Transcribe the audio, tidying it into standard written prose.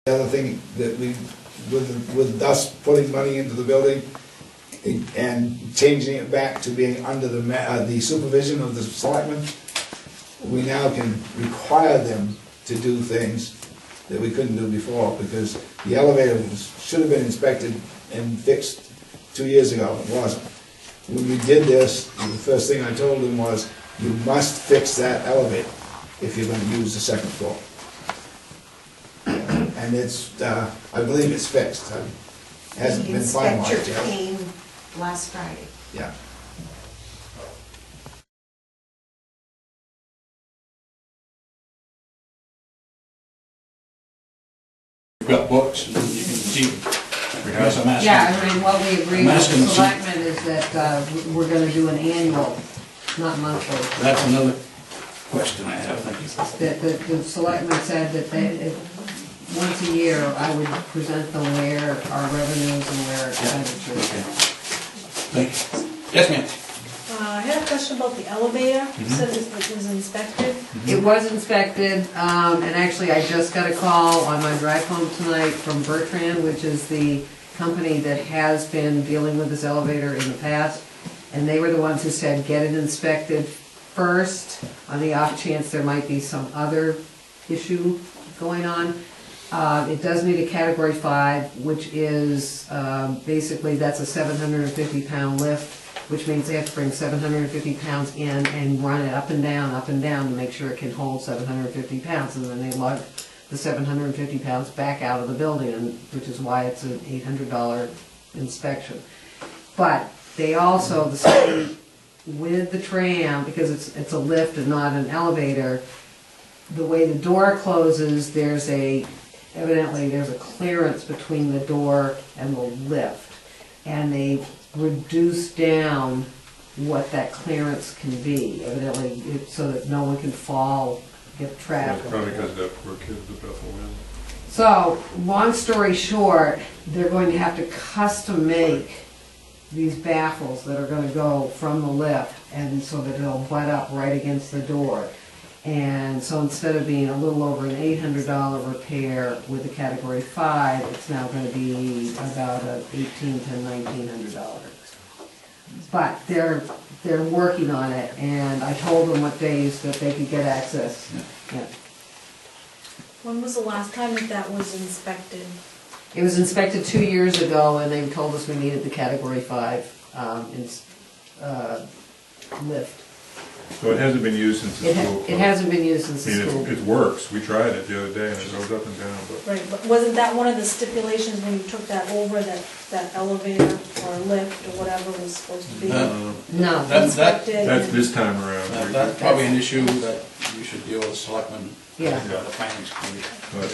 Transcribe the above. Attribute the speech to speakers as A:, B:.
A: The other thing that we, with us putting money into the building and changing it back to being under the supervision of the selectmen, we now can require them to do things that we couldn't do before, because the elevator should have been inspected and fixed 2 years ago. It wasn't. When we did this, the first thing I told them was, you must fix that elevator if you're going to use the second floor. And it's, I believe it's fixed. It hasn't been finalized yet.
B: The inspector came last Friday.
A: Yeah.
C: We've got books, and you can see. Yes, I'm asking.
D: Yeah, I mean, what we agreed with
C: asking
D: the
C: to see-
D: selectmen is that we're gonna do an annual, not monthly.
C: That's another question I have, thank you.
D: That the selectmen said that they, once a year, I would present them where our revenues and where our expenditures
C: Okay.
D: are.
C: Thank you. Yes, ma'am.
E: I had a question about the elevator. You said it was inspected.
D: It was inspected, and actually I just got a call on my drive home tonight from Bertrand, which is the company that has been dealing with this elevator in the past. And they were the ones who said, get it inspected first, on the off chance there might be some other issue going on. It does need a category 5, which is, basically that's a 750-pound lift, which means they have to bring 750 pounds in and run it up and down to make sure it can hold 750 pounds. And then they lug the 750 pounds back out of the building, which is why it's an $800 inspection. But they also, the state, with the tram, because it's a lift and not an elevator, the way the door closes, evidently there's a clearance between the door and the lift. And they reduced down what that clearance can be, evidently, so that no one can fall, get trapped.
F: That's probably because that poor kid, the Bethel Wind.
D: So, long story short, they're going to have to custom make these baffles that are going to go from the lift, and so that it'll butt up right against the door. And so instead of being a little over an $800 repair with the category 5, it's now going to be about $1,800 to $1,900. But they're working on it, and I told them what days that they could get access. Yeah.
E: When was the last time that was inspected?
D: It was inspected 2 years ago, and they told us we needed the category 5 lift.
F: So it hasn't been used since the school.
D: It hasn't been used since the school.
F: It works. We tried it the other day and it goes up and down, but.
E: Right, but wasn't that one of the stipulations when you took that over, that elevator or lift or whatever was supposed to be
D: No.
E: inspected?
F: That's this time around.
C: That's probably an issue that you should deal with the selectmen.
D: Yeah.
C: The finance committee.
F: But